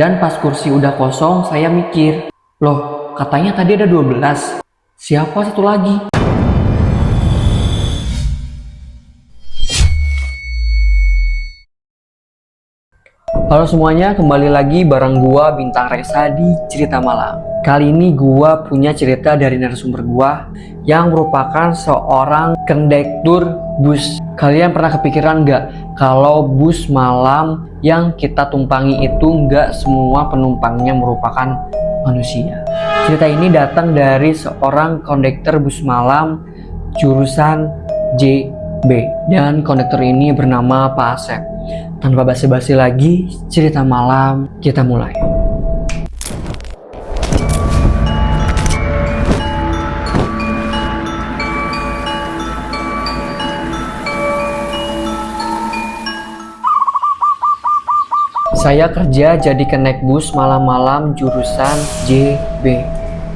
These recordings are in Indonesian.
Dan pas kursi udah kosong, saya mikir, loh, katanya tadi ada 12. Siapa satu lagi? Halo semuanya, kembali lagi bareng gua Bintang Resa di Cerita Malam. Kali ini gua punya cerita dari narasumber gua yang merupakan seorang kondektur bus. Kalian pernah kepikiran nggak kalau bus malam yang kita tumpangi itu nggak semua penumpangnya merupakan manusia? Cerita ini datang dari seorang kondektur bus malam jurusan JB dan kondektur ini bernama Pak Asep. Tanpa basa-basi lagi, cerita malam kita mulai. Saya kerja jadi kenek bus malam-malam jurusan JB.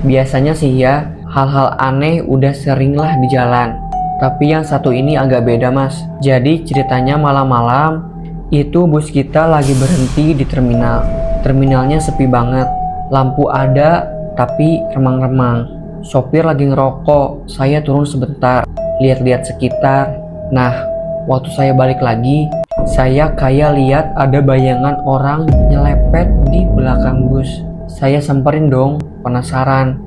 Biasanya sih ya, hal-hal aneh udah sering lah di jalan. Tapi yang satu ini agak beda mas. Jadi ceritanya malam-malam itu bus kita lagi berhenti di terminal. Terminalnya sepi banget. Lampu ada tapi remang-remang. Sopir lagi ngerokok. Saya turun sebentar, lihat-lihat sekitar. Nah, waktu saya balik lagi, saya kayak lihat ada bayangan orang nyelepet di belakang bus. Saya samperin dong, penasaran.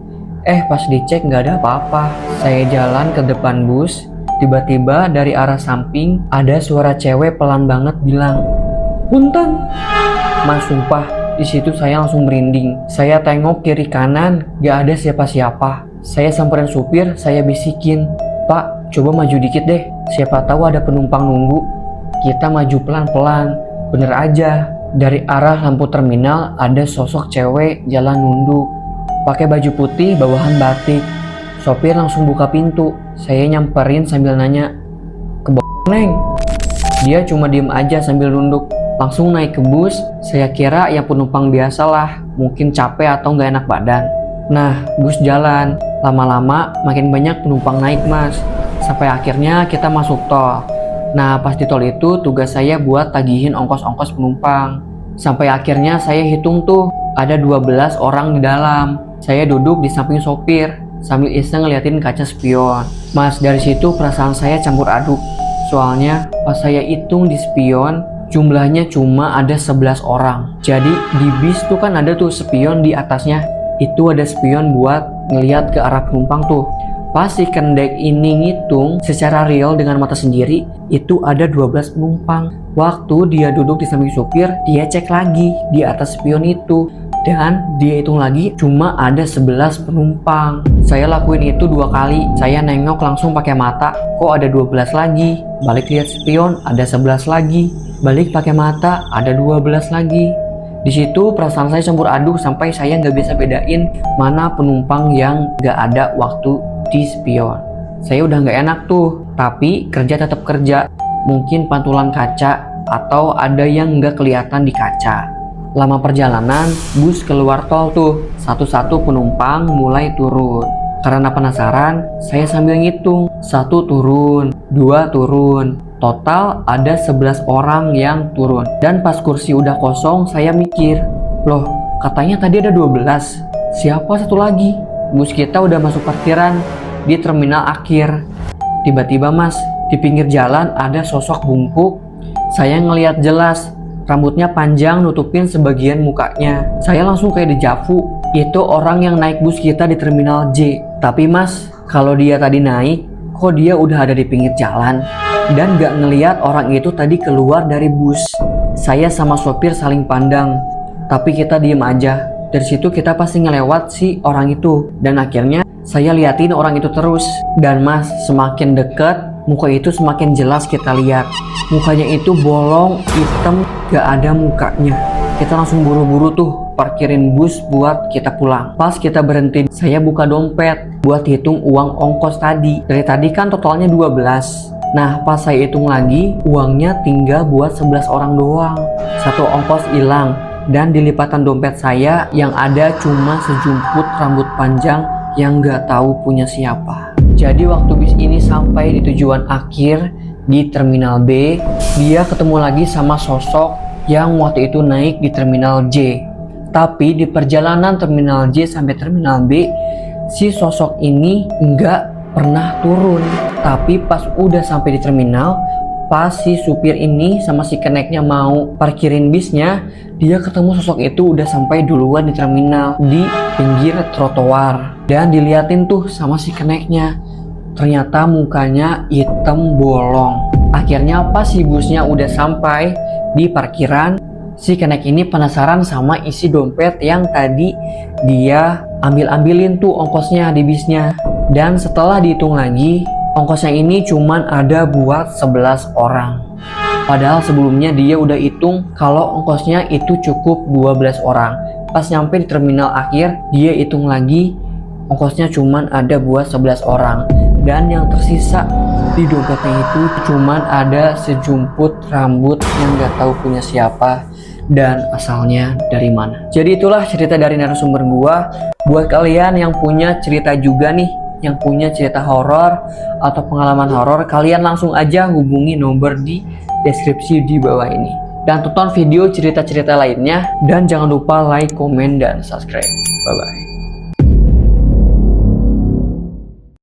Pas dicek nggak ada apa-apa. Saya jalan ke depan bus. Tiba-tiba dari arah samping ada suara cewek pelan banget bilang, "Punten." Mas sumpah, di situ saya langsung merinding. Saya tengok kiri kanan, gak ada siapa-siapa. Saya samperin supir, saya bisikin, "Pak, coba maju dikit deh. Siapa tahu ada penumpang nunggu." Kita maju pelan-pelan. Bener aja, dari arah lampu terminal ada sosok cewek jalan nunduk, pakai baju putih bawahan batik. Sopir langsung buka pintu. Saya nyamperin sambil nanya, "Neng?" Dia cuma diem aja sambil nunduk. Langsung naik ke bus. Saya kira yang penumpang biasa lah, mungkin capek atau nggak enak badan. Nah, bus jalan. Lama-lama makin banyak penumpang naik mas. Sampai akhirnya kita masuk tol. Nah, pas di tol itu tugas saya buat tagihin ongkos-ongkos penumpang. Sampai akhirnya saya hitung tuh, ada 12 orang di dalam. Saya duduk di samping sopir sambil iseng ngeliatin kaca spion. Mas, dari situ perasaan saya campur aduk. Soalnya pas saya hitung di spion, jumlahnya cuma ada 11 orang. Jadi di bis tuh kan ada tuh spion di atasnya. Itu ada spion buat ngeliat ke arah penumpang tuh. Pas si kendek ini ngitung secara real dengan mata sendiri, itu ada 12 penumpang. Waktu dia duduk di samping supir, dia cek lagi di atas spion itu. Dan dia hitung lagi cuma ada 11 penumpang. Saya lakuin itu 2 kali. Saya nengok langsung pakai mata, kok ada 12 lagi. Balik lihat spion, ada 11 lagi. Balik pakai mata, ada 12 lagi. Di situ perasaan saya campur aduk sampai saya nggak bisa bedain mana penumpang yang nggak ada waktu di spion. Saya udah nggak enak tuh, tapi kerja tetap kerja. Mungkin pantulan kaca atau ada yang nggak kelihatan di kaca. Lama perjalanan, bus keluar tol tuh. Satu-satu penumpang mulai turun. Karena penasaran, saya sambil ngitung. 1 turun, 2 turun. Total ada 11 orang yang turun. Dan pas kursi udah kosong, saya mikir, loh, katanya tadi ada 12. Siapa satu lagi? Bus kita udah masuk parkiran di terminal akhir. Tiba-tiba mas, di pinggir jalan ada sosok bungkuk. Saya ngelihat jelas. Rambutnya panjang nutupin sebagian mukanya. Saya langsung kayak dejavu. Itu orang yang naik bus kita di terminal J. Tapi mas, kalau dia tadi naik, kok dia udah ada di pinggir jalan? Dan gak ngeliat orang itu tadi keluar dari bus. Saya sama sopir saling pandang. Tapi kita diem aja. Dari situ kita pasti ngelewat si orang itu. Dan akhirnya saya liatin orang itu terus. Dan mas, semakin deket, muka itu semakin jelas kita lihat. Mukanya itu bolong, hitam, gak ada mukanya. Kita langsung buru-buru tuh parkirin bus buat kita pulang. Pas kita berhenti, saya buka dompet buat hitung uang ongkos tadi. Dari tadi kan totalnya 12. Nah, pas saya hitung lagi, uangnya tinggal buat 11 orang doang. 1 ongkos hilang. Dan di lipatan dompet saya yang ada cuma sejumput rambut panjang yang gak tahu punya siapa. Jadi waktu bis ini sampai di tujuan akhir di terminal B, dia ketemu lagi sama sosok yang waktu itu naik di terminal J. Tapi di perjalanan terminal J sampai terminal B, si sosok ini nggak pernah turun. Tapi pas udah sampai di terminal, pas si supir ini sama si keneknya mau parkirin bisnya, dia ketemu sosok itu udah sampai duluan di terminal, di pinggir trotoar. Dan diliatin tuh sama si keneknya, ternyata mukanya hitam bolong. Akhirnya pas si busnya udah sampai di parkiran, si kenek ini penasaran sama isi dompet yang tadi dia ambilin tuh ongkosnya di bisnya. Dan setelah dihitung lagi, ongkosnya ini cuman ada buat 11 orang. Padahal sebelumnya dia udah hitung kalau ongkosnya itu cukup 12 orang. Pas nyampe di terminal akhir, dia hitung lagi ongkosnya cuman ada buat 11 orang. Dan yang tersisa di dompetnya itu cuman ada sejumput rambut yang gak tahu punya siapa dan asalnya dari mana. Jadi itulah cerita dari narasumber gua. Buat kalian yang punya cerita juga nih, yang punya cerita horor atau pengalaman horor, kalian langsung aja hubungi nomor di deskripsi di bawah ini. Dan tonton video cerita-cerita lainnya, dan jangan lupa like, komen, dan subscribe. Bye bye.